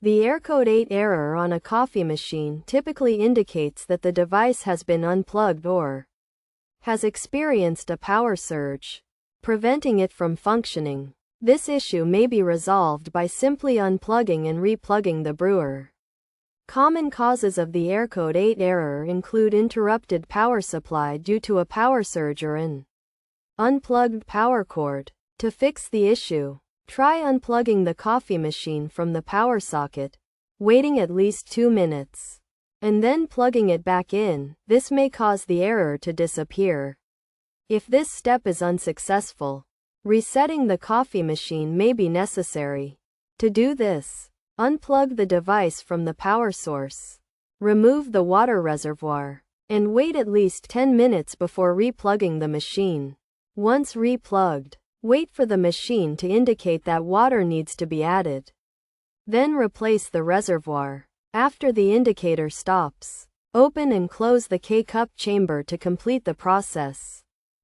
The Aircode 8 error on a coffee machine typically indicates that the device has been unplugged or has experienced a power surge, preventing it from functioning. This issue may be resolved by simply unplugging and replugging the brewer. Common causes of the Aircode 8 error include interrupted power supply due to a power surge or an unplugged power cord. To fix the issue, try unplugging the coffee machine from the power socket, waiting at least 2 minutes, and then plugging it back in. This may cause the error to disappear. If this step is unsuccessful, resetting the coffee machine may be necessary. To do this, unplug the device from the power source, remove the water reservoir, and wait at least 10 minutes before replugging the machine. Once replugged, wait for the machine to indicate that water needs to be added. Then replace the reservoir. After the indicator stops, open and close the K-cup chamber to complete the process.